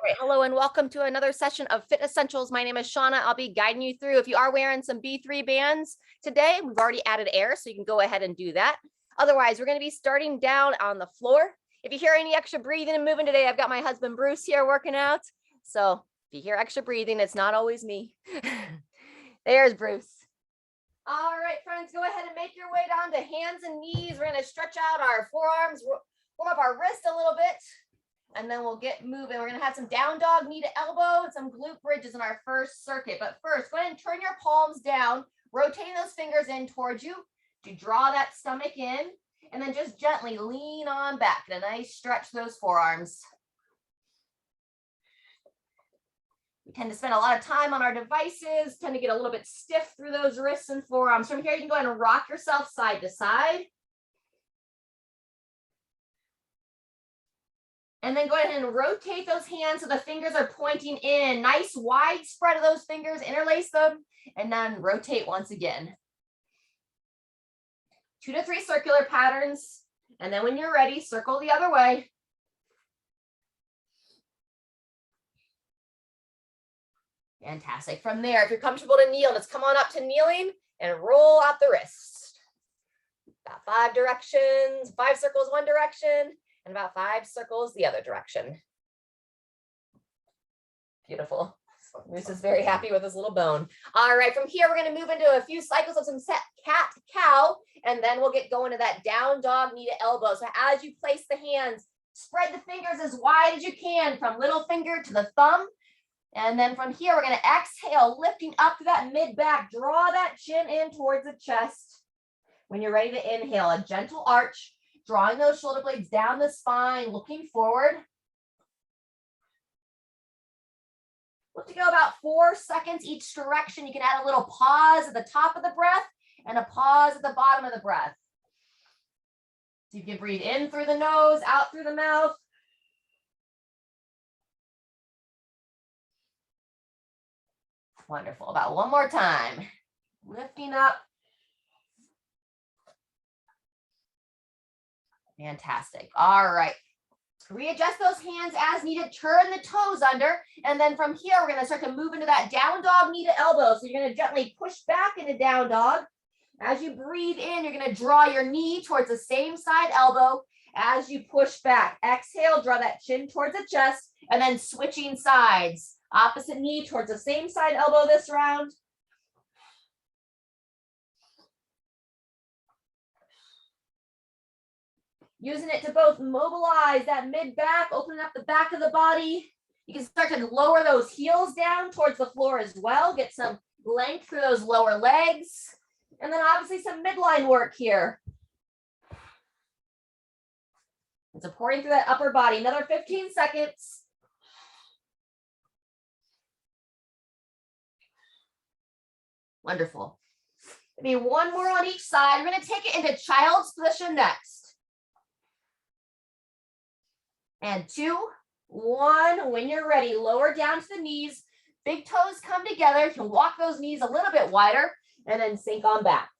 right, hello and welcome to another session of Fit Essentials. My name is Shauna. I'll be guiding you through. If you are wearing some B3 bands today, we've already added air, so you can go ahead and do that. Otherwise, we're going to be starting down on the floor. If you hear any extra breathing and moving today, I've got my husband Bruce here working out. So if you hear extra breathing, it's not always me. There's Bruce. All right, friends, go ahead and make your way down to hands and knees. We're going to stretch out our forearms, warm up our wrist a little bit. And then we'll get moving. We're going to have some down dog, knee to elbow, and some glute bridges in our first circuit. But first, go ahead and turn your palms down, rotating those fingers in towards you to draw that stomach in, and then just gently lean on back. And a nice stretch those forearms. We tend to spend a lot of time on our devices, tend to get a little bit stiff through those wrists and forearms. From here, you can go ahead and rock yourself side to side. And then go ahead and rotate those hands so the fingers are pointing in. Nice wide spread of those fingers, interlace them, and then rotate once again. 2 to 3 circular patterns. And then when you're ready, circle the other way. Fantastic. From there, if you're comfortable to kneel, let's come on up to kneeling and roll out the wrist. About 5 directions, 5 circles one direction, and about 5 circles the other direction. Beautiful. Moose is very happy with his little bone. All right, from here, we're going to move into a few cycles of some set cat cow, and then we'll get going to that down dog, knee to elbow. So as you place the hands, spread the fingers as wide as you can from little finger to the thumb. And then from here, we're going to exhale, lifting up to that mid back. Draw that chin in towards the chest. When you're ready to inhale, a gentle arch. Drawing those shoulder blades down the spine, looking forward. Look to go about 4 seconds each direction. You can add a little pause at the top of the breath and a pause at the bottom of the breath. So you can breathe in through the nose, out through the mouth. Wonderful. About one more time. Lifting up. Fantastic. All right. Readjust those hands as needed. Turn the toes under. And then from here, we're going to start to move into that down dog, knee to elbow. So you're going to gently push back into down dog. As you breathe in, you're going to draw your knee towards the same side elbow as you push back. Exhale, draw that chin towards the chest, and then switching sides. Opposite knee towards the same side elbow this round. Using it to both mobilize that mid back, opening up the back of the body. You can start to lower those heels down towards the floor as well. Get some length through those lower legs. And then obviously some midline work here. And supporting through that upper body. Another 15 seconds. Wonderful. Maybe one more on each side. We're going to take it into child's position next. And 2, 1, when you're ready, lower down to the knees, big toes come together. You can walk those knees a little bit wider and then sink on back.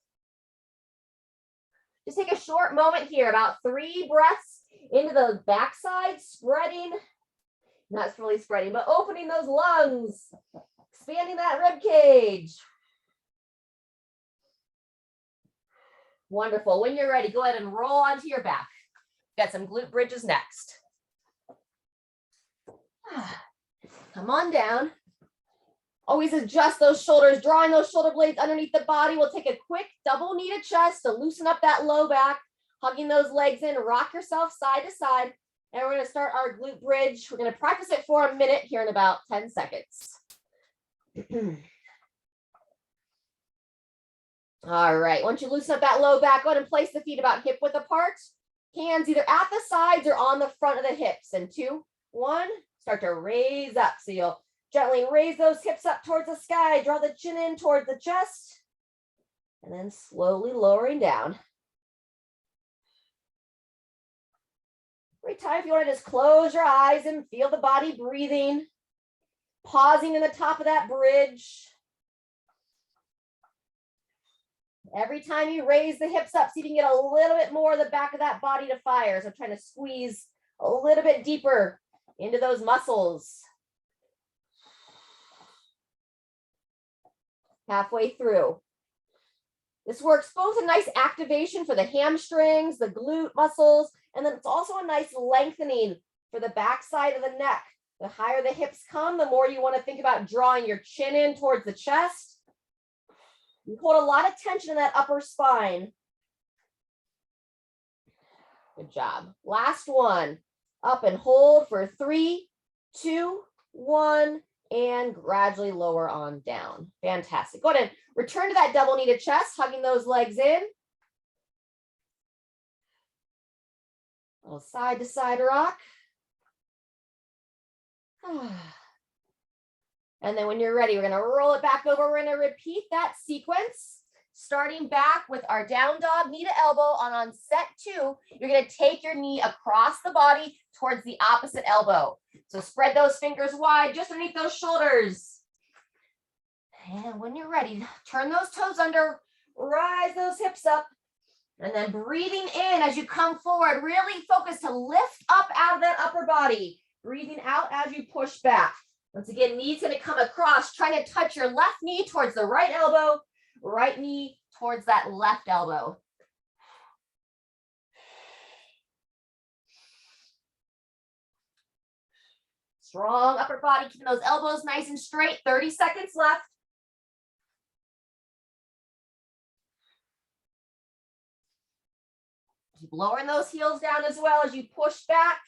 Just take a short moment here, about 3 breaths into the backside, spreading, not really spreading, but opening those lungs, expanding that rib cage. Wonderful. When you're ready, go ahead and roll onto your back. Got some glute bridges next. Come on down. Always adjust those shoulders, drawing those shoulder blades underneath the body. We'll take a quick double knee to chest to loosen up that low back, hugging those legs in, rock yourself side to side. And we're going to start our glute bridge. We're going to practice it for a minute here in about 10 seconds. All right, once you loosen up that low back, go ahead and place the feet about hip width apart. Hands either at the sides or on the front of the hips. And 2, 1. Start to raise up. So you'll gently raise those hips up towards the sky. Draw the chin in towards the chest. And then slowly lowering down. Every time if you want to just close your eyes and feel the body breathing. Pausing in the top of that bridge. Every time you raise the hips up, see if you can get a little bit more of the back of that body to fire. So trying to squeeze a little bit deeper into those muscles. halfway through. This works both a nice activation for the hamstrings, the glute muscles, and then it's also a nice lengthening for the back side of the neck. The higher the hips come, the more you want to think about drawing your chin in towards the chest. You hold a lot of tension in that upper spine. Good job. Last one. Up and hold for 3, 2, 1, and gradually lower on down. Fantastic. Go ahead and return to that double kneaded chest, hugging those legs in. A little side to side rock. And then when you're ready, we're going to roll it back over. We're going to repeat that sequence, starting back with our down dog, knee to elbow. On set 2, you're going to take your knee across the body towards the opposite elbow. So spread those fingers wide, just underneath those shoulders. And when you're ready, turn those toes under, rise those hips up, and then breathing in as you come forward, really focus to lift up out of that upper body. Breathing out as you push back. Once again, knee's going to come across, trying to touch your left knee towards the right elbow, right knee towards that left elbow. Strong upper body, keeping those elbows nice and straight. 30 seconds left. Keep lowering those heels down as well as you push back.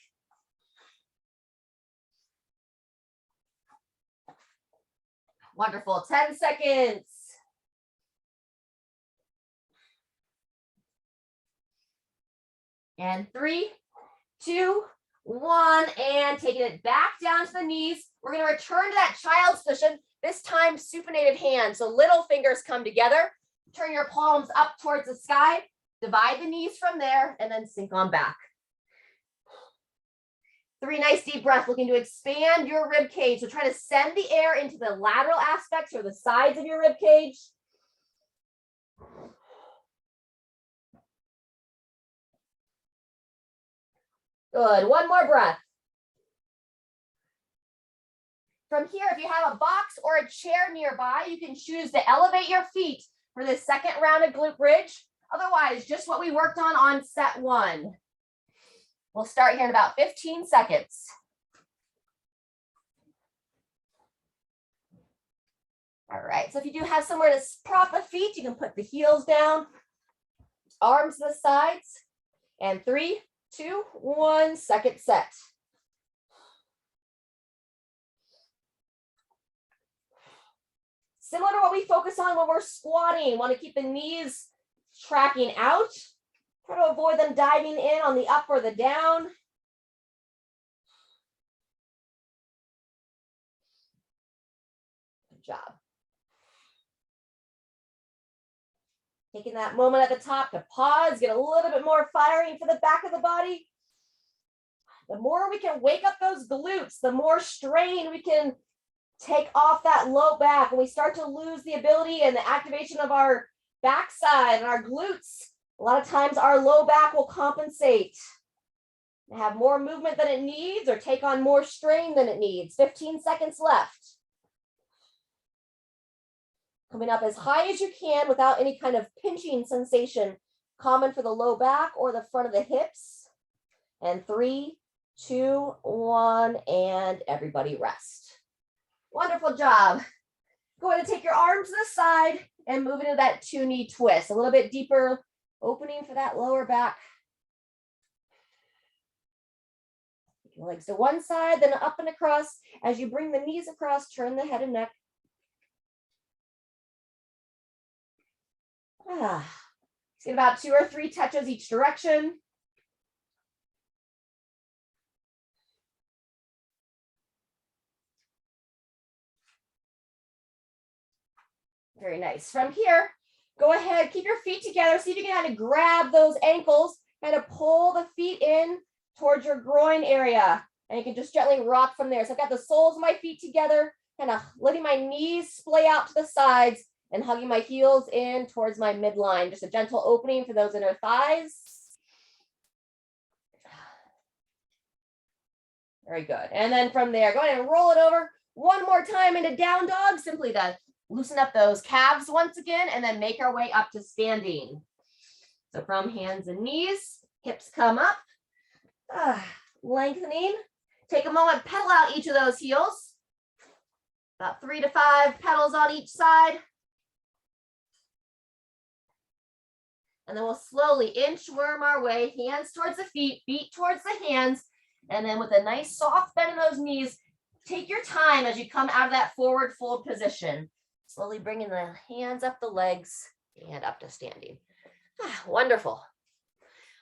Wonderful. 10 seconds. And 3, 2, 1, and taking it back down to the knees. We're going to return to that child's position, this time supinated hands. So little fingers come together. Turn your palms up towards the sky. Divide the knees from there and then sink on back. 3 nice deep breaths, looking to expand your rib cage. So try to send the air into the lateral aspects or the sides of your rib cage. Good. One more breath. From here, if you have a box or a chair nearby, you can choose to elevate your feet for the second round of glute bridge. Otherwise, just what we worked on set 1. We'll start here in about 15 seconds. All right, so if you do have somewhere to prop the feet, you can put the heels down, arms to the sides, and 3, 2, 1, second set. Similar to what we focus on when we're squatting, want to keep the knees tracking out. Try to avoid them diving in on the up or the down. Good job. Taking that moment at the top to pause, get a little bit more firing for the back of the body. The more we can wake up those glutes, the more strain we can take off that low back. When we start to lose the ability and the activation of our backside and our glutes, a lot of times our low back will compensate, have more movement than it needs or take on more strain than it needs. 15 seconds left. Coming up as high as you can without any kind of pinching sensation, common for the low back or the front of the hips. And 3, 2, 1, and everybody rest. Wonderful job. Go ahead and take your arms to the side and move into that 2-knee twist. A little bit deeper opening for that lower back. Take your legs to one side, then up and across. As you bring the knees across, turn the head and neck. Let's get about 2 or 3 touches each direction. Very nice. From here, go ahead, keep your feet together. See if you can kind of grab those ankles, kind of pull the feet in towards your groin area. And you can just gently rock from there. So I've got the soles of my feet together, kind of letting my knees splay out to the sides and hugging my heels in towards my midline. Just a gentle opening for those inner thighs. Very good. And then from there, go ahead and roll it over one more time into down dog, simply to loosen up those calves once again, and then make our way up to standing. So from hands and knees, hips come up, lengthening. Take a moment, pedal out each of those heels. About 3 to 5 pedals on each side. And then we'll slowly inchworm our way, hands towards the feet, feet towards the hands. And then with a nice soft bend in those knees, take your time as you come out of that forward fold position. Slowly bringing the hands up the legs and up to standing. Wonderful.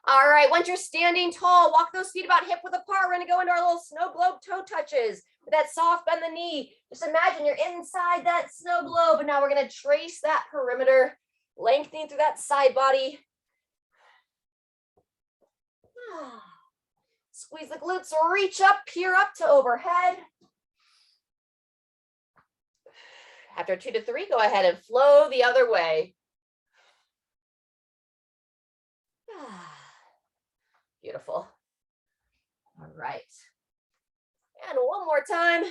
All right, once you're standing tall, walk those feet about hip width apart. We're gonna go into our little snow globe toe touches with that soft bend the knee. Just imagine you're inside that snow globe, and now we're gonna trace that perimeter, lengthening through that side body. Squeeze the glutes, reach up, peer up to overhead. After 2 to 3, go ahead and flow the other way. Beautiful. All right. And one more time.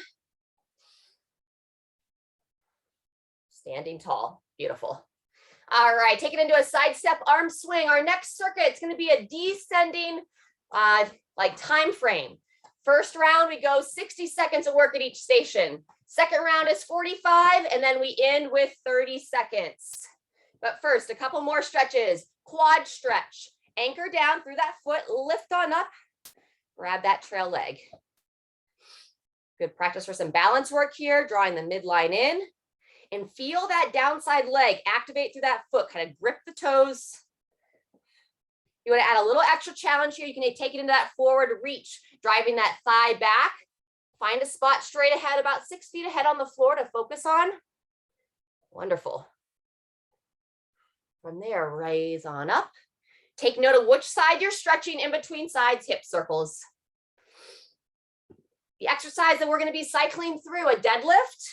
Standing tall. Beautiful. All right, take it into a sidestep arm swing. Our next circuit, it's going to be a descending like time frame. First round, we go 60 seconds of work at each station. Second round is 45, and then we end with 30 seconds. But first, a couple more stretches. Quad stretch. Anchor down through that foot, lift on up, grab that trail leg. Good practice for some balance work here, drawing the midline in. And feel that downside leg activate through that foot, kind of grip the toes. You want to add a little extra challenge here. You can take it into that forward reach, driving that thigh back. Find a spot straight ahead, about 6 feet ahead on the floor to focus on. Wonderful. From there, raise on up. Take note of which side you're stretching in between sides, hip circles. The exercise that we're going to be cycling through, a deadlift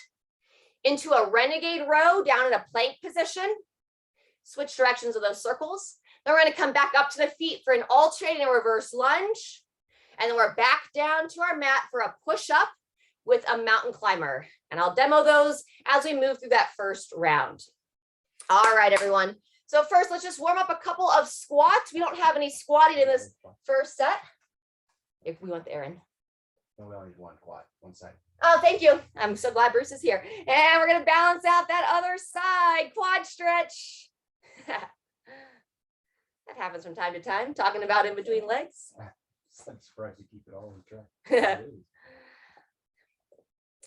into a renegade row down in a plank position. Switch directions of those circles. Then we're going to come back up to the feet for an alternating and reverse lunge. And then we're back down to our mat for a push-up with a mountain climber. And I'll demo those as we move through that first round. All right, everyone. So first, let's just warm up a couple of squats. We don't have any squatting in this first set. If we want the air in. No, we only need one quad, one side. Oh, thank you. I'm so glad Bruce is here. And we're going to balance out that other side, quad stretch. That happens from time to time, talking about in between legs. I'm surprised you keep it all on track.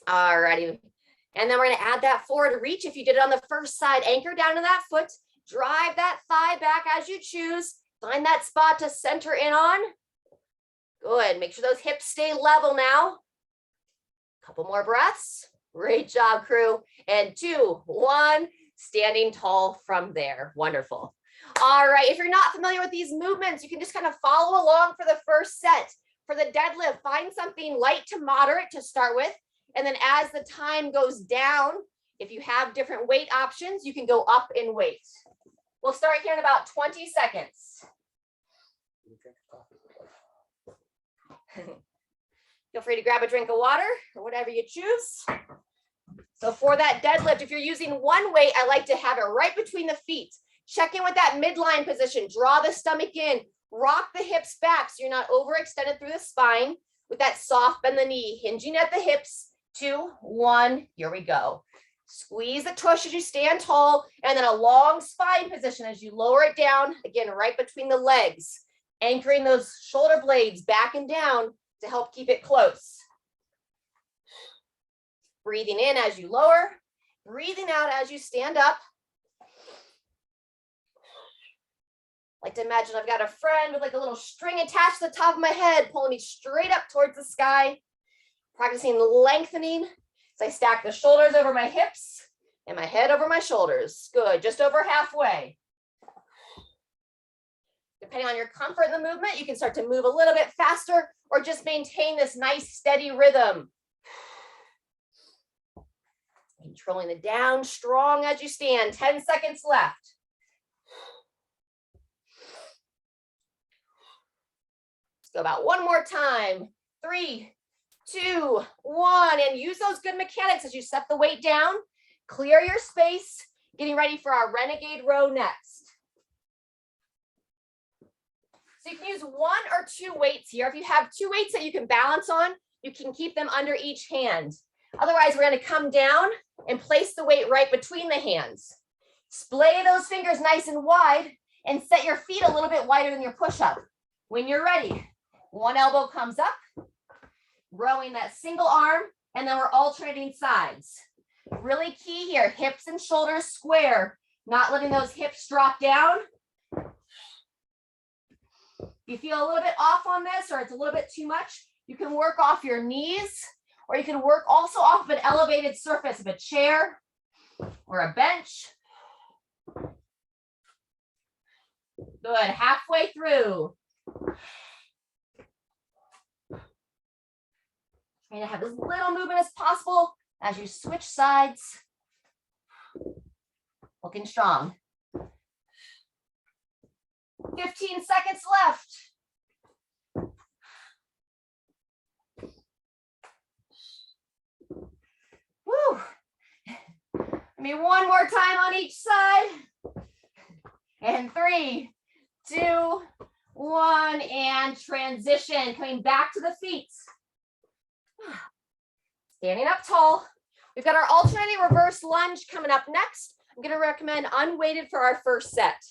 All righty. And then we're going to add that forward reach. If you did it on the first side, anchor down to that foot. Drive that thigh back as you choose. Find that spot to center in on. Good. Make sure those hips stay level now. Couple more breaths. Great job, crew. And 2, 1, standing tall from there. Wonderful. All right. If you're not familiar with these movements, you can just kind of follow along for the first set. For the deadlift, find something light to moderate to start with. And then as the time goes down, if you have different weight options, you can go up in weight. We'll start here in about 20 seconds. Feel free to grab a drink of water or whatever you choose. So for that deadlift, if you're using one weight, I like to have it right between the feet. Check in with that midline position. Draw the stomach in. Rock the hips back so you're not overextended through the spine with that soft bend the knee, hinging at the hips. 2, 1, here we go. Squeeze the tush as you stand tall, and then a long spine position as you lower it down, again, right between the legs, anchoring those shoulder blades back and down to help keep it close. Breathing in as you lower, breathing out as you stand up. I like to imagine I've got a friend with like a little string attached to the top of my head, pulling me straight up towards the sky, practicing lengthening. So I stack the shoulders over my hips and my head over my shoulders. Good, just over halfway. Depending on your comfort in the movement, you can start to move a little bit faster or just maintain this nice steady rhythm. Controlling the down strong as you stand. 10 seconds left. Let's go about one more time. 3, 2, 1, and use those good mechanics as you set the weight down. Clear your space, getting ready for our Renegade Row next. So you can use 1 or 2 weights here. If you have 2 weights that you can balance on, you can keep them under each hand. Otherwise, we're going to come down and place the weight right between the hands. Splay those fingers nice and wide and set your feet a little bit wider than your push-up. When you're ready, one elbow comes up, rowing that single arm, and then we're alternating sides. Really key here, hips and shoulders square, not letting those hips drop down. If you feel a little bit off on this or it's a little bit too much, you can work off your knees, or you can work also off of an elevated surface of a chair or a bench. Good, halfway through. Trying to have as little movement as possible as you switch sides. Looking strong. 15 seconds left. Woo. Give me one more time on each side. And 3, 2, 1, and transition. Coming back to the feet. Standing up tall. We've got our alternating reverse lunge coming up next. I'm going to recommend unweighted for our first set.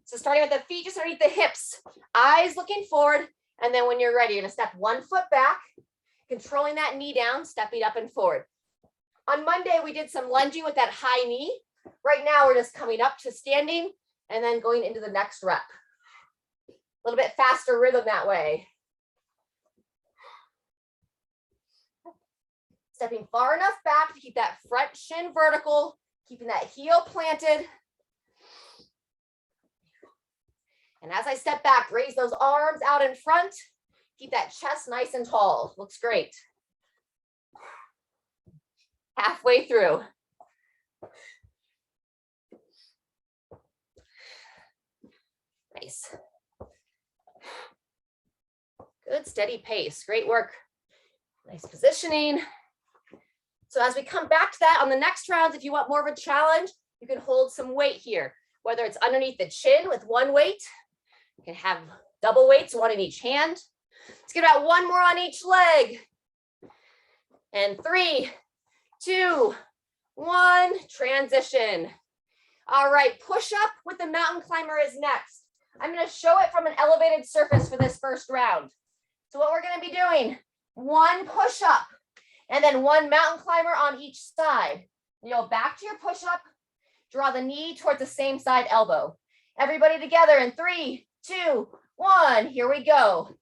So starting with the feet just underneath the hips, eyes looking forward, and then when you're ready, you're going to step 1 foot back, controlling that knee down, stepping up and forward. On Monday, we did some lunging with that high knee. Right now, we're just coming up to standing and then going into the next rep. A little bit faster rhythm that way. Stepping far enough back to keep that front shin vertical, keeping that heel planted. And as I step back, raise those arms out in front. Keep that chest nice and tall. Looks great. Halfway through. Nice. Good, steady pace. Great work. Nice positioning. So as we come back to that on the next round, if you want more of a challenge, you can hold some weight here, whether it's underneath the chin with 1 weight. You can have double weights, 1 in each hand. Let's get about 1 more on each leg. And 3, 2, 1, transition. All right, push up with the mountain climber is next. I'm going to show it from an elevated surface for this first round. So what we're going to be doing, 1 push up and then 1 mountain climber on each side. You go back to your push up, draw the knee towards the same side elbow. Everybody together in 3, 2, 1, here we go.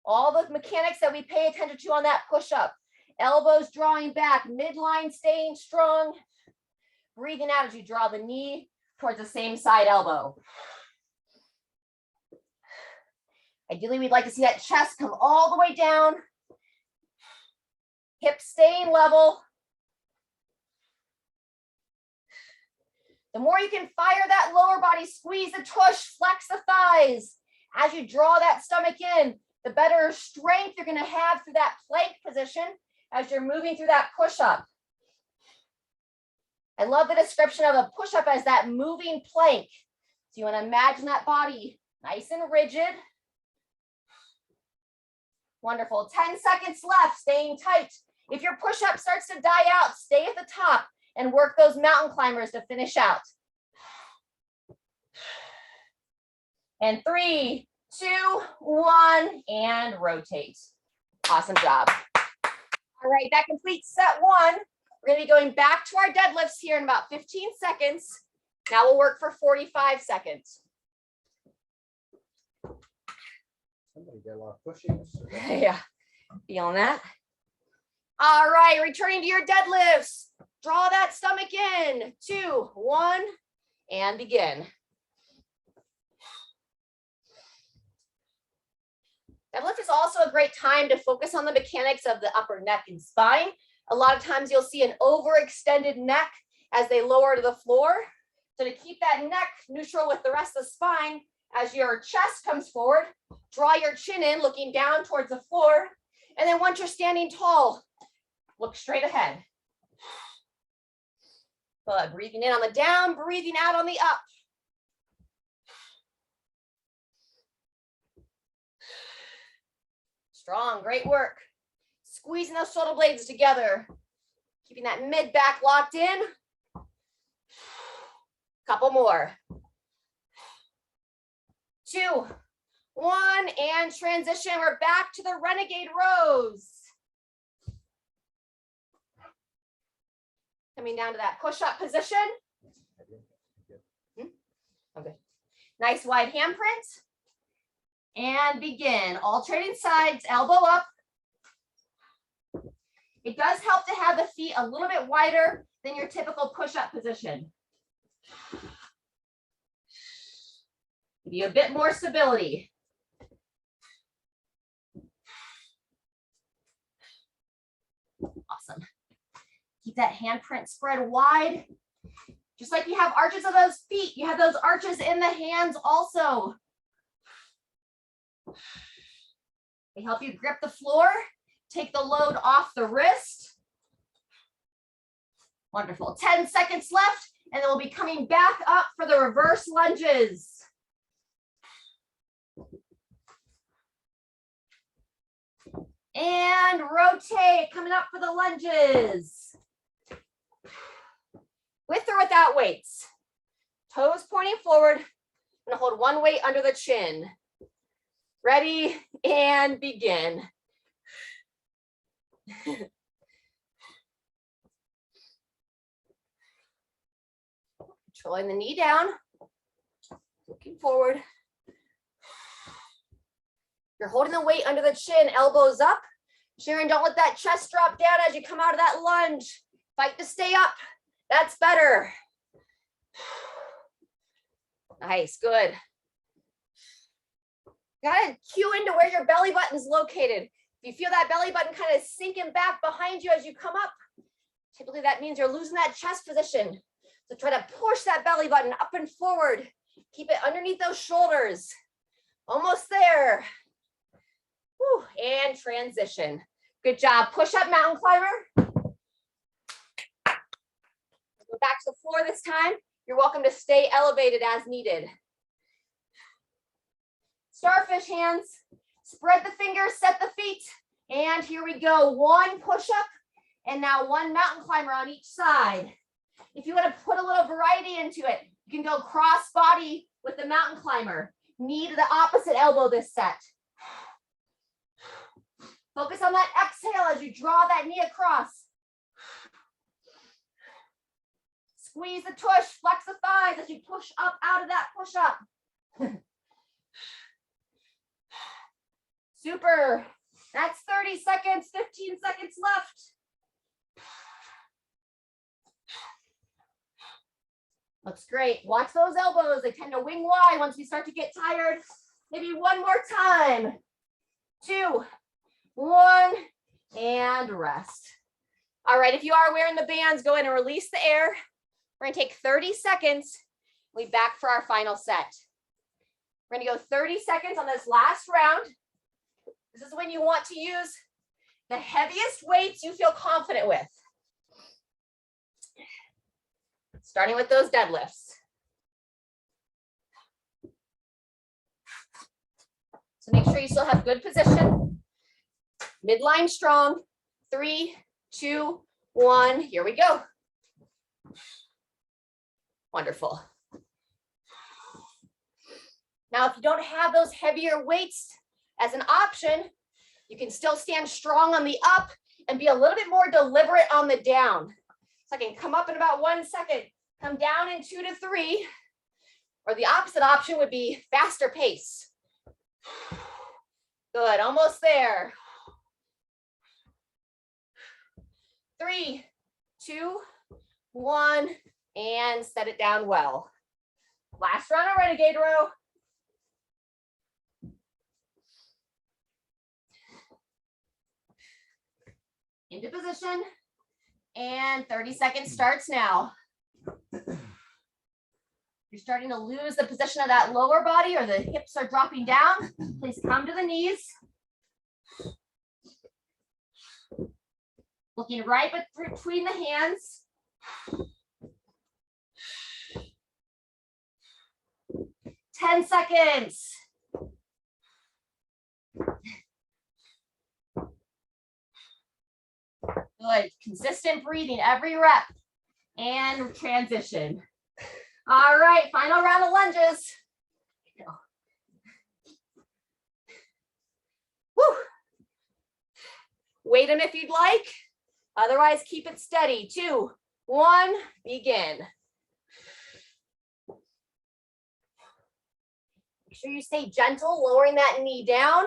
All the mechanics that we pay attention to on that push up. Elbows drawing back, midline staying strong. Breathing out as you draw the knee towards the same side elbow. Ideally, we'd like to see that chest come all the way down. Hips staying level. The more you can fire that lower body, squeeze the tush, flex the thighs. As you draw that stomach in, the better strength you're going to have through that plank position as you're moving through that push-up. I love the description of a push-up as that moving plank. So you want to imagine that body nice and rigid. Wonderful. 10 seconds left, staying tight. If your push-up starts to die out, stay at the top and work those mountain climbers to finish out. And 3, 2, 1, and rotate. Awesome job. All right, that completes set 1. We're going to be going back to our deadlifts here in about 15 seconds. Now we'll work for 45 seconds. Somebody did a lot of pushing. Yeah, feeling that. All right, returning to your deadlifts. Draw that stomach in. 2, 1, and begin. Deadlift is also a great time to focus on the mechanics of the upper neck and spine. A lot of times you'll see an overextended neck as they lower to the floor. So to keep that neck neutral with the rest of the spine, as your chest comes forward, draw your chin in, looking down towards the floor. And then once you're standing tall, look straight ahead. Good. Breathing in on the down, breathing out on the up. Strong, great work. Squeezing those shoulder blades together. Keeping that mid back locked in. Couple more. 2, 1, and transition. We're back to the Renegade Rows. Coming down to that push-up position. Okay. Nice wide handprint. And begin. Alternating sides, elbow up. It does help to have the feet a little bit wider than your typical push-up position. Give you a bit more stability. Awesome. Keep that handprint spread wide. Just like you have arches of those feet, you have those arches in the hands also. They help you grip the floor, take the load off the wrist. Wonderful. 10 seconds left, and then we'll be coming back up for the reverse lunges. And rotate, coming up for the lunges. With or without weights. Toes pointing forward. I'm going to hold one weight under the chin. Ready, and begin. Controlling the knee down. Looking forward. You're holding the weight under the chin, elbows up. Sharon, don't let that chest drop down as you come out of that lunge. Fight to stay up. That's better. Nice, good. Gotta cue into where your belly button is located. If you feel that belly button kind of sinking back behind you as you come up, typically that means you're losing that chest position. So try to push that belly button up and forward. Keep it underneath those shoulders. Almost there. Whew, and transition. Good job. Push up mountain climber. Go back to the floor this time. You're welcome to stay elevated as needed. Starfish hands. Spread the fingers, set the feet. And here we go. 1 push up and now 1 mountain climber on each side. If you want to put a little variety into it, you can go cross body with the mountain climber. Knee to the opposite elbow this set. Focus on that exhale as you draw that knee across. Squeeze the tush, flex the thighs as you push up out of that push up. Super. That's 30 seconds, 15 seconds left. Looks great. Watch those elbows. They tend to wing wide once we start to get tired. Maybe one more time. 2, 1, and rest. All right, if you are wearing the bands, go ahead and release the air. We're gonna take 30 seconds. We'll be back for our final set. We're gonna go 30 seconds on this last round. This is when you want to use the heaviest weights you feel confident with. Starting with those deadlifts. So make sure you still have good position. Midline strong. 3, 2, 1. Here we go. Wonderful. Now, if you don't have those heavier weights as an option, you can still stand strong on the up and be a little bit more deliberate on the down. So I can come up in about 1 second, come down in 2 to 3, or the opposite option would be faster pace. Good, almost there. 3, 2, 1, and set it down well. Last round of Renegade Row. Into position, and 30 seconds starts now. You're starting to lose the position of that lower body or the hips are dropping down. Please come to the knees. Looking right between the hands. 10 seconds. Good, consistent breathing every rep and transition. All right, final round of lunges. Woo. Wait them if you'd like. Otherwise, keep it steady. 2, 1, begin. Make sure you stay gentle, lowering that knee down.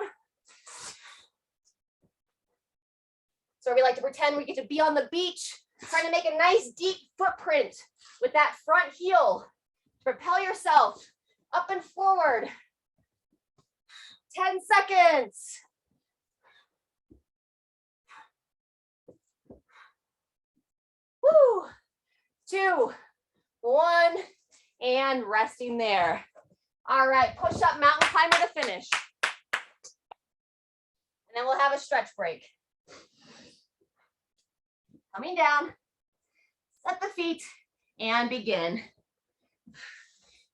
So we like to pretend we get to be on the beach, trying to make a nice deep footprint with that front heel. Propel yourself up and forward. 10 seconds. Woo. 2, 1, and resting there. All right, push up mountain climber to finish. And then we'll have a stretch break. Coming down, set the feet, and begin.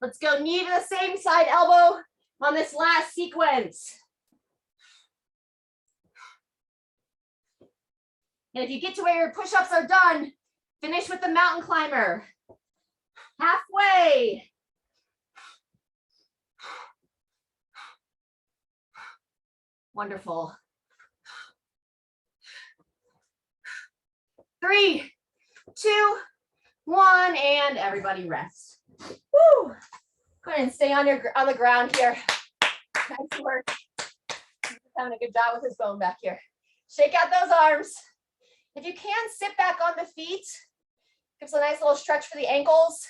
Let's go knee to the same side elbow on this last sequence. And if you get to where your push-ups are done, finish with the mountain climber. Halfway. Wonderful. 3, 2, 1, and everybody rest. Woo! Go ahead and stay on the ground here. Nice work. He's having a good job with his bone back here. Shake out those arms. If you can, sit back on the feet. Gives a nice little stretch for the ankles.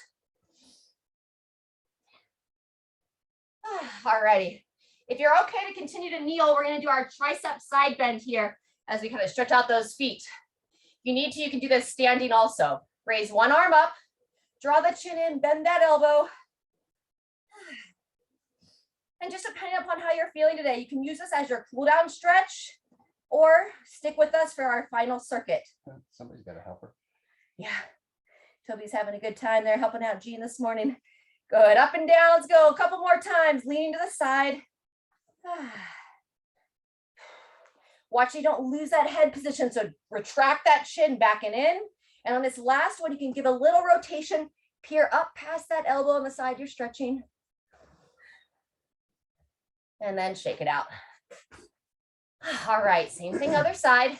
Alrighty. If you're okay to continue to kneel, we're going to do our tricep side bend here as we kind of stretch out those feet. If you need to, you can do this standing also. Raise one arm up, draw the chin in, bend that elbow. And just depending upon how you're feeling today, you can use this as your cool down stretch or stick with us for our final circuit. Somebody's got to help her. Yeah, Toby's having a good time there helping out Jean this morning. Good, up and down, let's go. A couple more times, leaning to the side. Watch you don't lose that head position, so retract that chin back and in. And on this last one, you can give a little rotation, peer up past that elbow on the side you're stretching. And then shake it out. All right, same thing other side.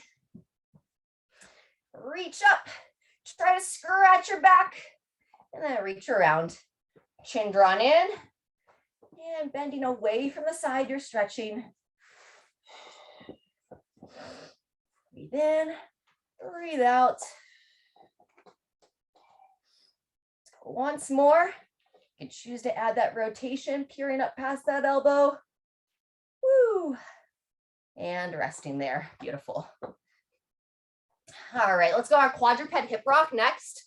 Reach up, try to scratch your back, and then reach around. Chin drawn in, and bending away from the side you're stretching. Breathe in, breathe out. Once more, you can choose to add that rotation, peering up past that elbow. Woo! And resting there. Beautiful. All right, let's go our quadruped hip rock next.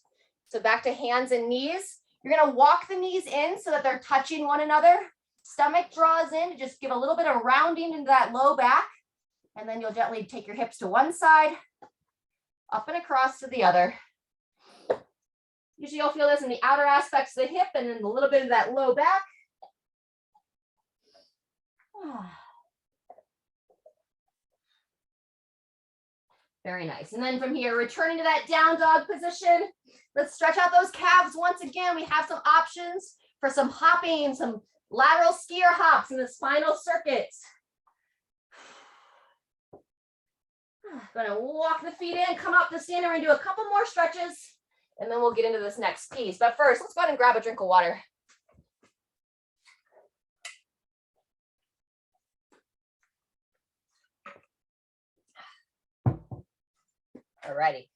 So back to hands and knees. You're going to walk the knees in so that they're touching one another. Stomach draws in to just give a little bit of rounding into that low back. And then you'll gently take your hips to one side, up and across to the other. Usually you'll feel this in the outer aspects of the hip and then a little bit of that low back. Very nice. And then from here, returning to that down dog position. Let's stretch out those calves once again. We have some options for some hopping, some lateral skier hops in this final circuit. Going to walk the feet in, come up to standing. We're going to do a couple more stretches, and then we'll get into this next piece. But first, let's go ahead and grab a drink of water. All righty.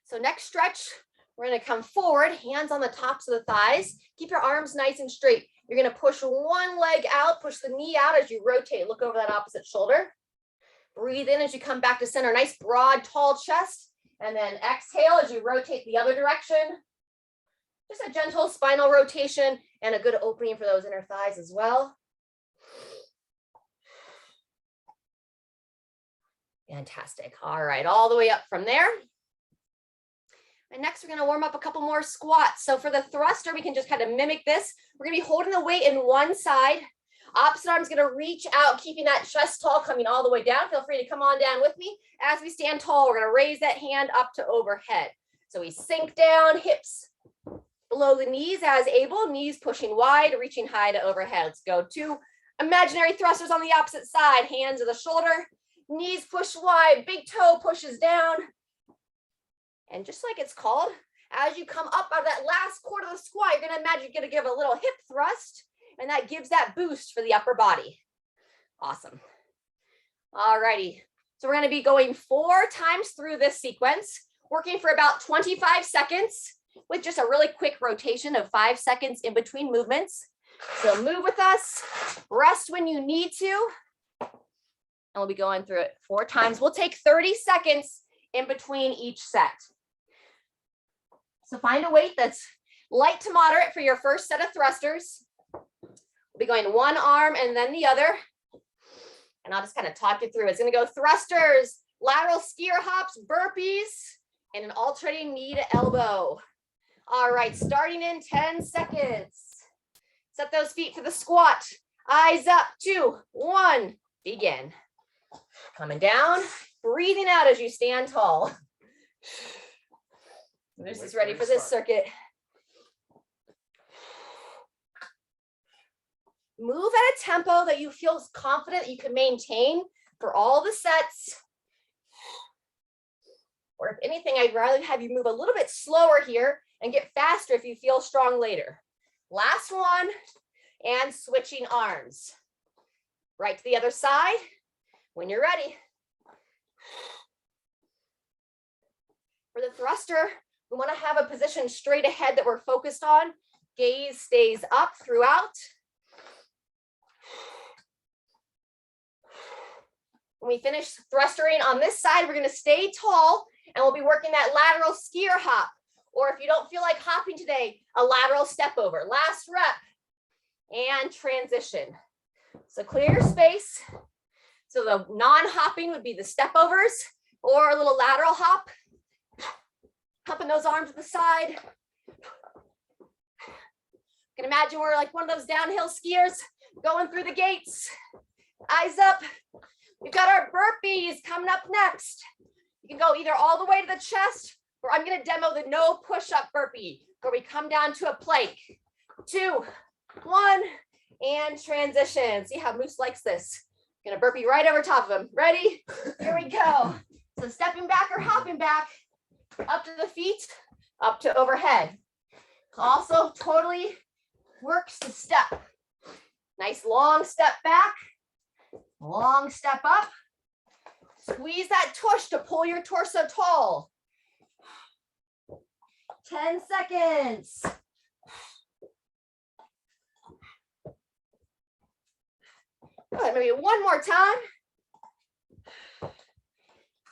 So next stretch, we're going to come forward, hands on the tops of the thighs. Keep your arms nice and straight. You're going to push one leg out, push the knee out as you rotate. Look over that opposite shoulder. Breathe in as you come back to center. Nice, broad, tall chest. And then exhale as you rotate the other direction. Just a gentle spinal rotation and a good opening for those inner thighs as well. Fantastic. All right, all the way up from there. And next, we're going to warm up a couple more squats. So for the thruster, we can just kind of mimic this. We're going to be holding the weight in one side. Opposite arm's going to reach out, keeping that chest tall, coming all the way down. Feel free to come on down with me. As we stand tall, we're going to raise that hand up to overhead. So we sink down, hips below the knees as able, knees pushing wide, reaching high to overhead. Let's go to imaginary thrusters on the opposite side. Hands to the shoulder, knees push wide, big toe pushes down. And just like it's called, as you come up out of that last quarter of the squat, you're going to imagine you're going to give a little hip thrust, and that gives that boost for the upper body. Awesome. All righty. So we're going to be going 4 times through this sequence, working for about 25 seconds with just a really quick rotation of 5 seconds in between movements. So move with us, rest when you need to, and we'll be going through it 4 times. We'll take 30 seconds in between each set. So find a weight that's light to moderate for your first set of thrusters. We'll be going one arm and then the other. And I'll just kind of talk you through. It's going to go thrusters, lateral skier hops, burpees, and an alternating knee to elbow. All right, starting in 10 seconds. Set those feet for the squat. Eyes up, 2, 1, begin. Coming down, breathing out as you stand tall. This is ready for this circuit. Move at a tempo that you feel confident you can maintain for all the sets. Or if anything, I'd rather have you move a little bit slower here and get faster if you feel strong later. Last one, and switching arms. Right to the other side when you're ready. For the thruster, we want to have a position straight ahead that we're focused on. Gaze stays up throughout. When we finish thrustering on this side, we're going to stay tall and we'll be working that lateral skier hop. Or if you don't feel like hopping today, a lateral step over. Last rep and transition. So clear your space. So the non-hopping would be the stepovers or a little lateral hop. Pumping those arms to the side. You can imagine we're like one of those downhill skiers going through the gates. Eyes up. We've got our burpees coming up next. You can go either all the way to the chest, or I'm going to demo the no push-up burpee, where we come down to a plank. 2, 1, and transition. See how Moose likes this. I'm going to burpee right over top of him. Ready? Here we go. So stepping back or hopping back, up to the feet, up to overhead. Also totally works the step. Nice long step back, long step up. Squeeze that tush to pull your torso tall. 10 seconds. Good, maybe one more time.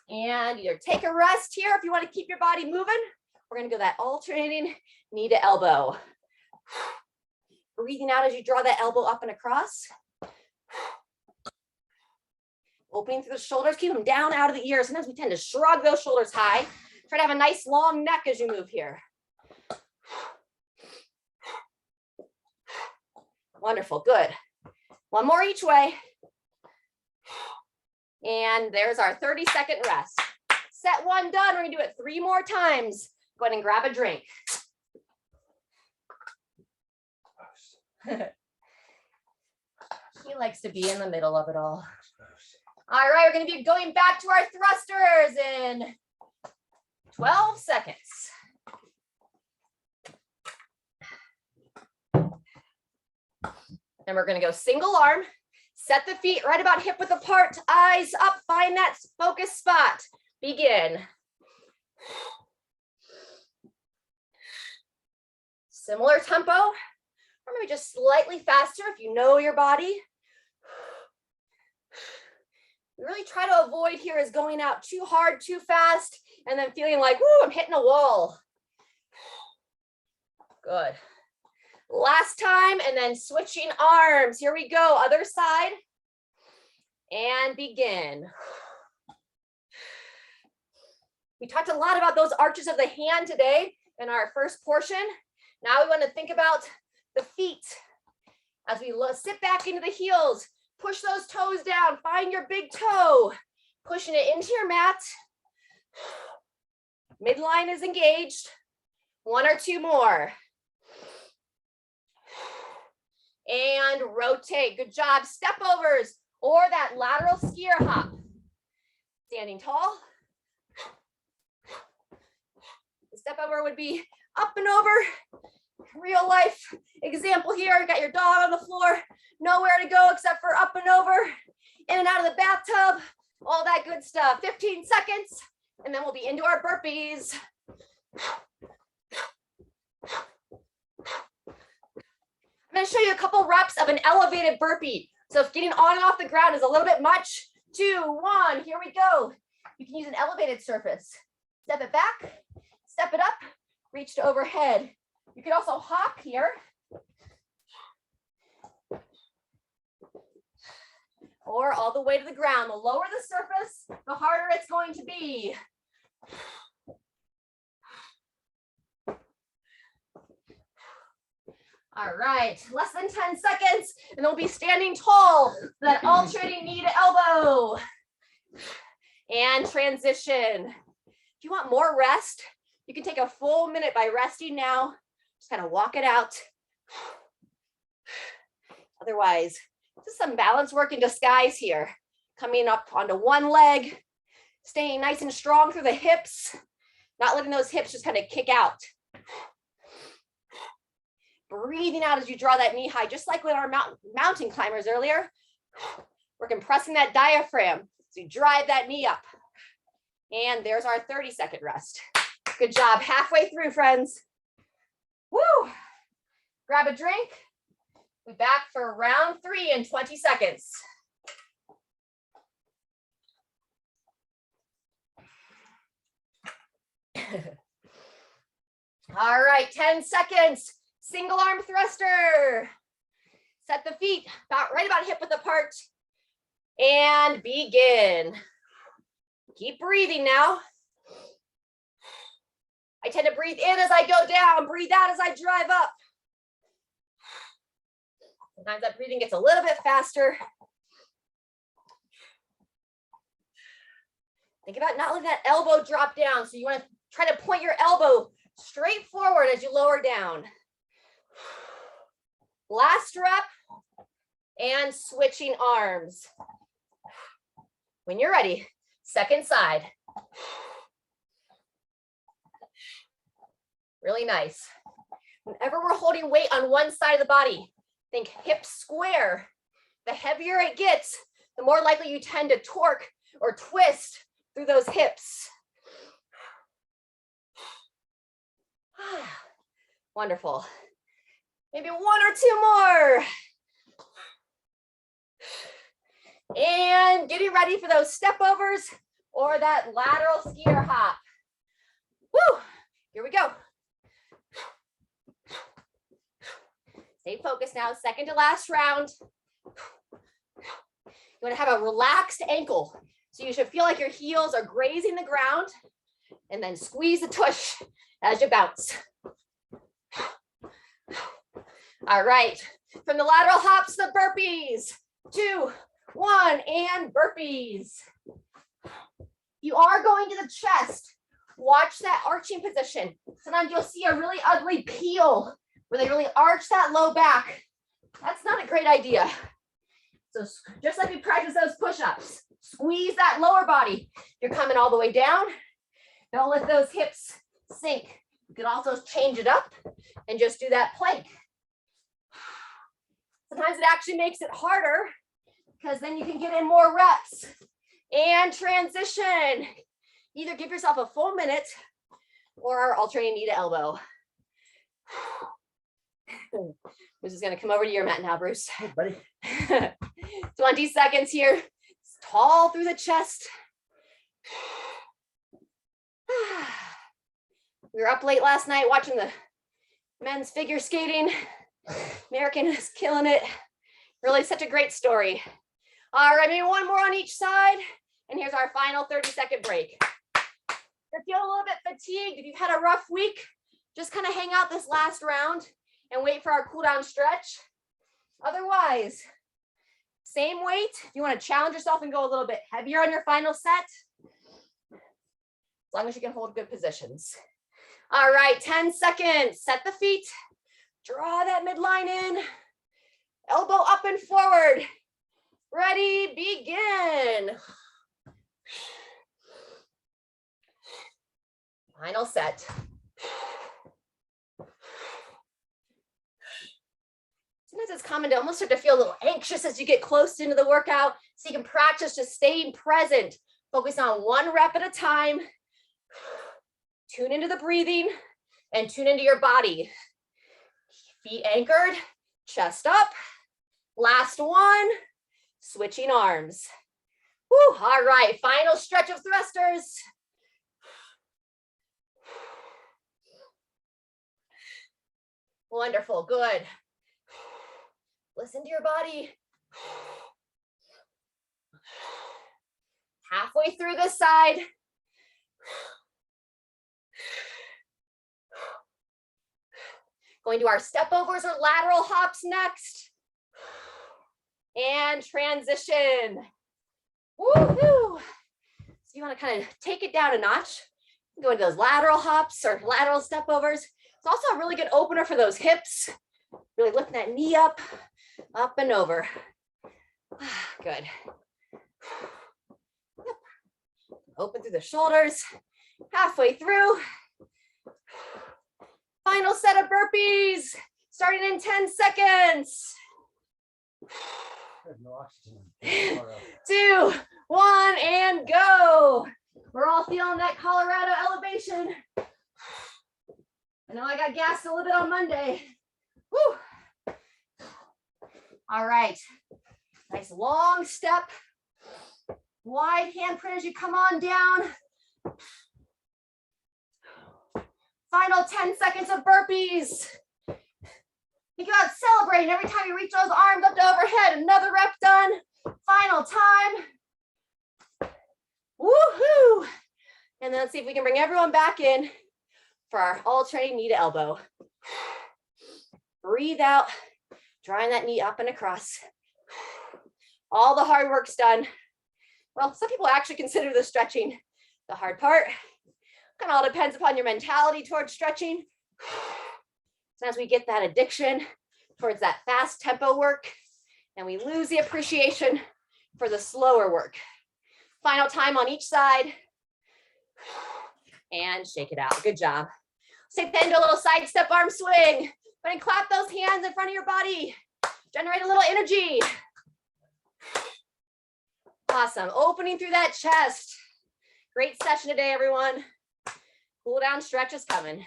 And either take a rest here if you want to keep your body moving. We're going to go that alternating knee to elbow. Breathing out as you draw that elbow up and across. Opening through the shoulders, keep them down out of the ears. Sometimes we tend to shrug those shoulders high. Try to have a nice long neck as you move here. Wonderful, good. One more each way. And there's our 30-second rest. Set 1 done. We're gonna do it 3 more times. Go ahead and grab a drink. He likes to be in the middle of it all. All right, we're gonna be going back to our thrusters in 12 seconds. And we're gonna go single arm. Set the feet right about hip width apart, eyes up, find that focus spot. Begin. Similar tempo, or maybe just slightly faster if you know your body. We really try to avoid here is going out too hard, too fast, and then feeling like, whoo, I'm hitting a wall. Good. Last time, and then switching arms. Here we go, other side. And begin. We talked a lot about those arches of the hand today in our first portion. Now we want to think about the feet. As we sit back into the heels, push those toes down, find your big toe, pushing it into your mat. Midline is engaged. 1 or 2 more. And rotate. Good job. Stepovers or that lateral skier hop. Standing tall. The stepover would be up and over. Real life example here. You got your dog on the floor. Nowhere to go except for up and over. In and out of the bathtub. All that good stuff. 15 seconds. And then we'll be into our burpees. I'm going to show you a couple reps of an elevated burpee. So if getting on and off the ground is a little bit much, 2, 1, here we go. You can use an elevated surface. Step it back, step it up, reach to overhead. You can also hop here. Or all the way to the ground. The lower the surface, the harder it's going to be. All right, less than 10 seconds, and we'll be standing tall, that alternating knee to elbow. And transition. If you want more rest, you can take a full minute by resting now. Just kind of walk it out. Otherwise, just some balance work in disguise here. Coming up onto one leg, staying nice and strong through the hips, not letting those hips just kind of kick out. Breathing out as you draw that knee high, just like with our mountain climbers earlier. We're compressing that diaphragm so you drive that knee up. And there's our 30-second rest. Good job. Halfway through, friends. Woo! Grab a drink. We'll be back for round 3 in 20 seconds. All right, 10 seconds. Single arm thruster. Set the feet right about hip width apart and begin. Keep breathing now. I tend to breathe in as I go down, breathe out as I drive up. Sometimes that breathing gets a little bit faster. Think about not letting that elbow drop down. So you want to try to point your elbow straight forward as you lower down. Last rep and switching arms. When you're ready, second side. Really nice. Whenever we're holding weight on one side of the body, think hips square. The heavier it gets, the more likely you tend to torque or twist through those hips. Wonderful. Maybe 1 or 2 more. And getting ready for those stepovers or that lateral skier hop. Woo! Here we go. Stay focused now, second to last round. You want to have a relaxed ankle. So you should feel like your heels are grazing the ground and then squeeze the tush as you bounce. All right, from the lateral hops, the burpees. 2, 1, and burpees. You are going to the chest. Watch that arching position. Sometimes you'll see a really ugly peel where they really arch that low back. That's not a great idea. So just like we practice those push-ups, squeeze that lower body. You're coming all the way down. Don't let those hips sink. You can also change it up and just do that plank. Sometimes it actually makes it harder because then you can get in more reps. And transition. Either give yourself a full minute or alternating knee to elbow. Bruce is going to come over to your mat now, Bruce. Hey, buddy. 20 seconds here. Tall through the chest. We were up late last night watching the men's figure skating. American is killing it. Really such a great story. All right, maybe 1 more on each side. And here's our final 30-second break. you're feeling a little bit fatigued, if you've had a rough week, just kind of hang out this last round and wait for our cool down stretch. Otherwise, same weight. If you want to challenge yourself and go a little bit heavier on your final set, as long as you can hold good positions. All right, 10 seconds. Set the feet. Draw that midline in. Elbow up and forward. Ready, begin. Final set. Sometimes it's common to almost start to feel a little anxious as you get close into the workout, so you can practice just staying present. Focus on one rep at a time. Tune into the breathing and tune into your body. Feet anchored, chest up. Last one, switching arms. Woo, all right, final stretch of thrusters. Wonderful, good. Listen to your body. Halfway through this side. Going to our stepovers or lateral hops next. And transition. Woohoo! So you want to kind of take it down a notch. Go into those lateral hops or lateral stepovers. It's also a really good opener for those hips. Really lifting that knee up and over. Good. Yep. Open through the shoulders. Halfway through. Final set of burpees. Starting in 10 seconds. No oxygen. 2, 1, and go. We're all feeling that Colorado elevation. I know I got gassed a little bit on Monday. Woo. All right. Nice long step. Wide handprint as you come on down. Final 10 seconds of burpees. Think about celebrating every time you reach those arms up to overhead. Another rep done. Final time. Woohoo! And then let's see if we can bring everyone back in for our alternating knee to elbow. Breathe out, drawing that knee up and across. All the hard work's done. Well, some people actually consider the stretching the hard part. Kind of all depends upon your mentality towards stretching. Sometimes we get that addiction towards that fast tempo work and we lose the appreciation for the slower work. Final time on each side. And shake it out. Good job. Let's take the end to a little sidestep arm swing. Go ahead and clap those hands in front of your body. Generate a little energy. Awesome. Opening through that chest. Great session today, everyone. Cool down stretch is coming.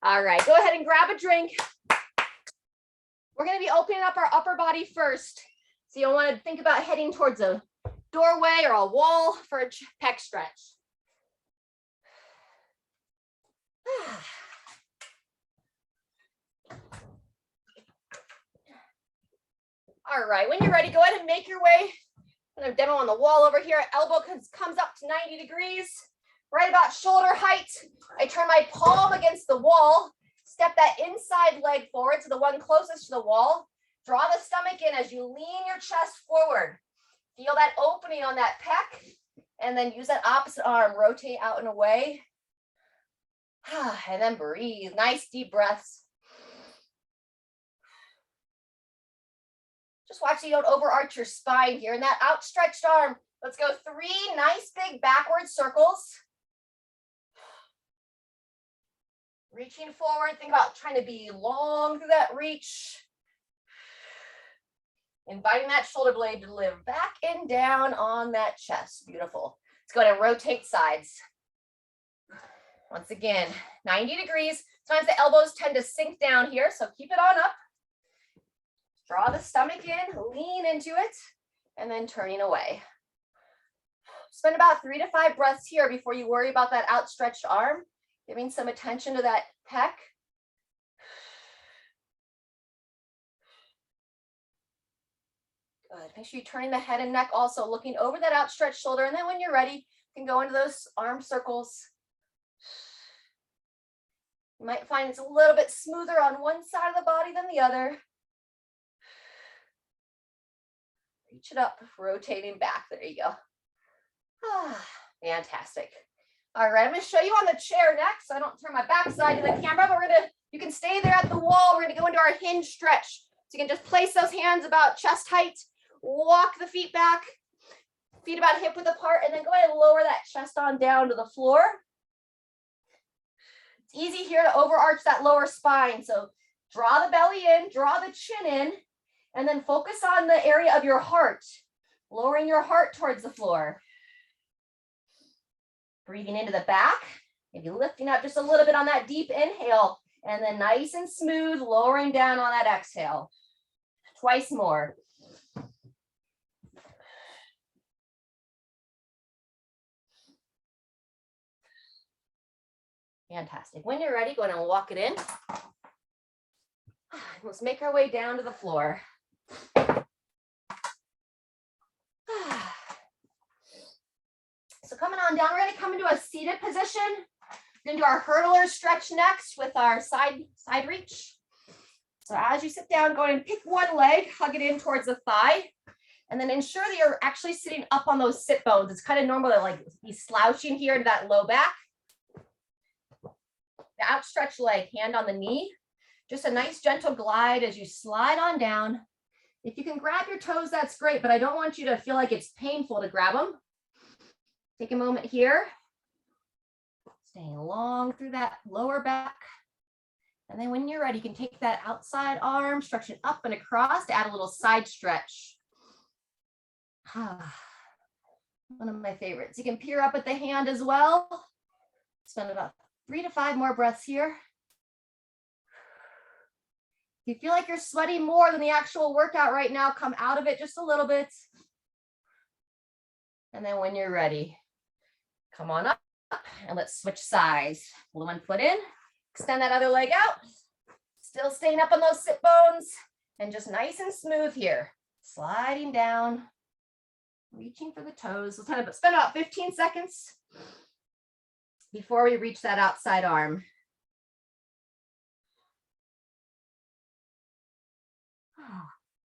All right, go ahead and grab a drink. We're going to be opening up our upper body first. So you'll want to think about heading towards a doorway or a wall for a pec stretch. All right, when you're ready, go ahead and make your way. Another demo on the wall over here. Elbow comes up to 90 degrees, right about shoulder height. I turn my palm against the wall, step that inside leg forward to the one closest to the wall. Draw the stomach in as you lean your chest forward. Feel that opening on that pec, and then use that opposite arm, rotate out and away. And then breathe, nice deep breaths. Just watch so you don't overarch your spine here. And that outstretched arm, let's go 3 nice big backward circles. Reaching forward, think about trying to be long through that reach. Inviting that shoulder blade to live back and down on that chest. Beautiful. Let's go ahead and rotate sides. Once again, 90 degrees. Sometimes the elbows tend to sink down here, so keep it on up. Draw the stomach in, lean into it, and then turning away. Spend about 3 to 5 breaths here before you worry about that outstretched arm. Giving some attention to that pec. Good. Make sure you're turning the head and neck also, looking over that outstretched shoulder. And then when you're ready, can go into those arm circles. You might find it's a little bit smoother on one side of the body than the other. Reach it up, rotating back. There you go. Fantastic. All right, I'm going to show you on the chair next. I don't turn my backside to the camera, but you can stay there at the wall. We're going to go into our hinge stretch. So you can just place those hands about chest height, walk the feet back, feet about hip width apart, and then go ahead and lower that chest on down to the floor. It's easy here to overarch that lower spine. So draw the belly in, draw the chin in, and then focus on the area of your heart, lowering your heart towards the floor. Breathing into the back, maybe lifting up just a little bit on that deep inhale, and then nice and smooth, lowering down on that exhale. Twice more. Fantastic. When you're ready, go ahead and walk it in. Let's make our way down to the floor. So coming on down, we're going to come into a seated position. We're going to do our hurdler stretch next with our side reach. So as you sit down, go ahead and pick one leg, hug it in towards the thigh, and then ensure that you're actually sitting up on those sit bones. It's kind of normal to like be slouching here into that low back. The outstretched leg, hand on the knee. Just a nice gentle glide as you slide on down. If you can grab your toes, that's great, but I don't want you to feel like it's painful to grab them. Take a moment here. Staying long through that lower back. And then when you're ready, you can take that outside arm, stretch it up and across to add a little side stretch. One of my favorites. You can peer up at the hand as well. Spend about 3 to 5 more breaths here. If you feel like you're sweating more than the actual workout right now, come out of it just a little bit. And then when you're ready, come on up and let's switch sides. Pull one foot in, extend that other leg out. Still staying up on those sit bones and just nice and smooth here. Sliding down, reaching for the toes. We'll kind of spend about 15 seconds before we reach that outside arm.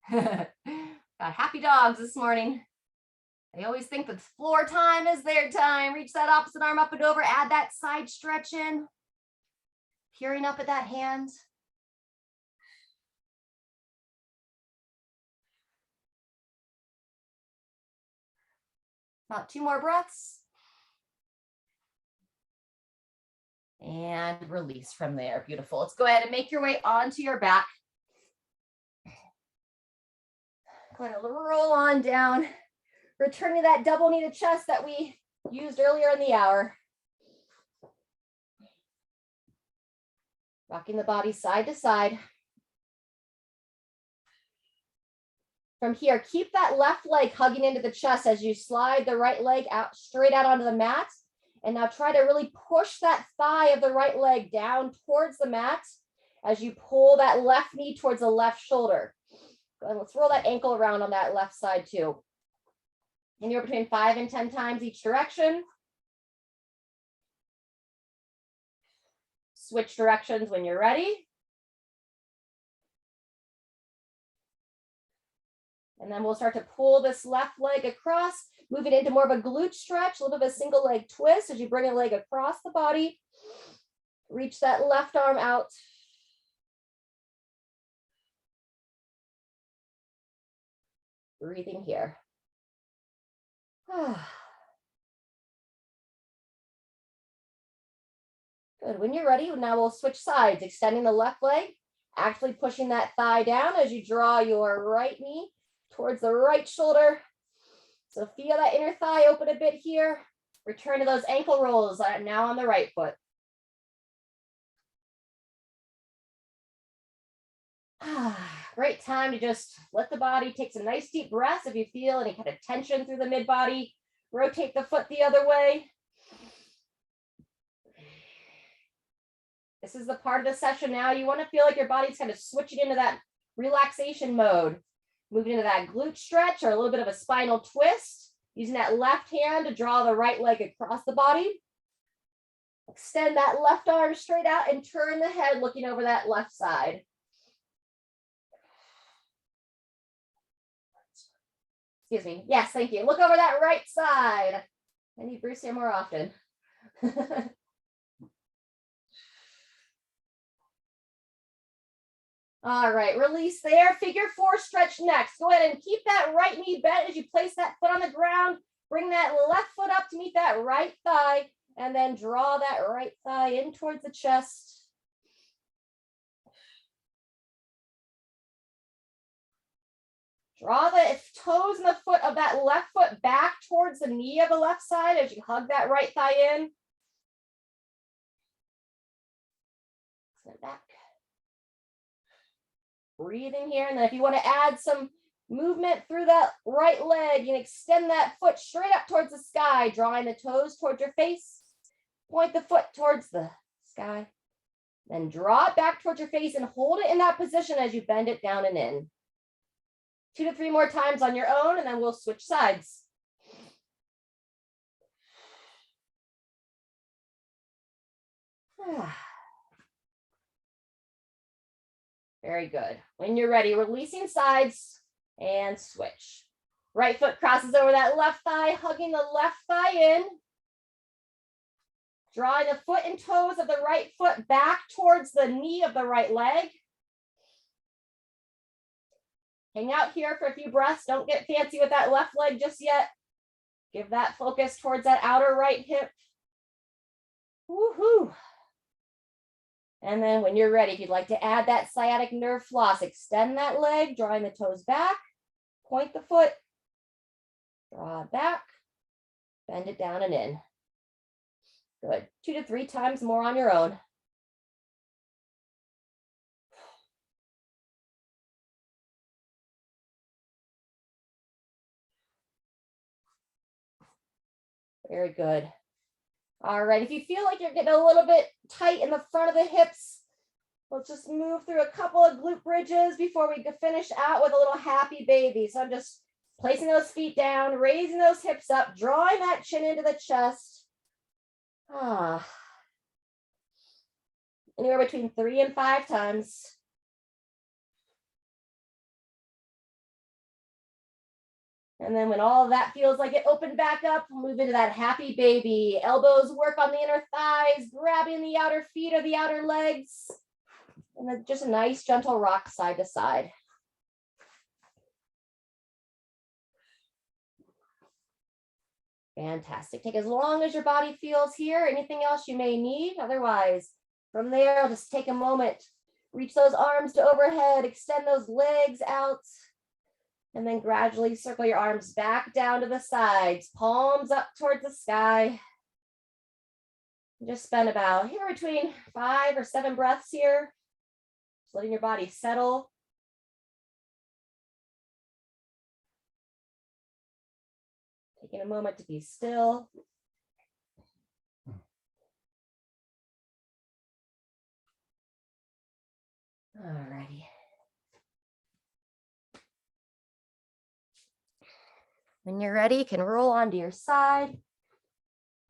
Got happy dogs this morning. They always think that floor time is their time. Reach that opposite arm up and over. Add that side stretch in. Peering up at that hand. About 2 more breaths. And release from there. Beautiful. Let's go ahead and make your way onto your back. Go ahead and roll on down. Returning to that double knee to chest that we used earlier in the hour. Rocking the body side to side. From here, keep that left leg hugging into the chest as you slide the right leg out, straight out onto the mat. And now try to really push that thigh of the right leg down towards the mat as you pull that left knee towards the left shoulder. Go ahead, let's roll that ankle around on that left side too. Anywhere between 5 and 10 times each direction. Switch directions when you're ready. And then we'll start to pull this left leg across, move it into more of a glute stretch, a little bit of a single leg twist as you bring a leg across the body. Reach that left arm out. Breathing here. Good. When you're ready, now we'll switch sides, extending the left leg, actually pushing that thigh down as you draw your right knee towards the right shoulder. So feel that inner thigh open a bit here. Return to those ankle rolls now on the right foot. Great time to just let the body take some nice deep breaths. If you feel any kind of tension through the mid body, rotate the foot the other way. This is the part of the session now you want to feel like your body's kind of switching into that relaxation mode. Moving into that glute stretch or a little bit of a spinal twist. Using that left hand to draw the right leg across the body. Extend that left arm straight out and turn the head looking over that left side. Excuse me. Yes, thank you. Look over that right side. I need Bruce here more often. All right, release there. Figure 4 stretch next. Go ahead and keep that right knee bent as you place that foot on the ground. Bring that left foot up to meet that right thigh, and then draw that right thigh in towards the chest. Draw the toes and the foot of that left foot back towards the knee of the left side as you hug that right thigh in. Send it back. Breathe in here, and then if you want to add some movement through that right leg, you can extend that foot straight up towards the sky, drawing the toes towards your face. Point the foot towards the sky. Then draw it back towards your face and hold it in that position as you bend it down and in. 2 to 3 more times on your own, and then we'll switch sides. Very good. When you're ready, releasing sides and switch. Right foot crosses over that left thigh, hugging the left thigh in. Drawing the foot and toes of the right foot back towards the knee of the right leg. Hang out here for a few breaths. Don't get fancy with that left leg just yet. Give that focus towards that outer right hip. Woohoo! And then when you're ready, if you'd like to add that sciatic nerve floss, extend that leg, drawing the toes back, point the foot, draw it back, bend it down and in. Good. 2 to 3 times more on your own. Very good. All right, if you feel like you're getting a little bit tight in the front of the hips, let's just move through a couple of glute bridges before we finish out with a little happy baby. So I'm just placing those feet down, raising those hips up, drawing that chin into the chest. Anywhere between 3 and 5 times. And then when all of that feels like it opened back up, we'll move into that happy baby. Elbows work on the inner thighs, grabbing the outer feet or the outer legs. And then just a nice gentle rock side to side. Fantastic. Take as long as your body feels here. Anything else you may need. Otherwise, from there, I'll just take a moment. Reach those arms to overhead. Extend those legs out. And then gradually circle your arms back down to the sides, palms up towards the sky. Just spend about here between 5 or 7 breaths here. Just letting your body settle. Taking a moment to be still. All righty. When you're ready, you can roll onto your side,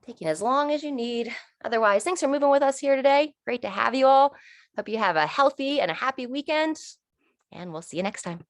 taking as long as you need. Otherwise, thanks for moving with us here today. Great to have you all. Hope you have a healthy and a happy weekend, and we'll see you next time.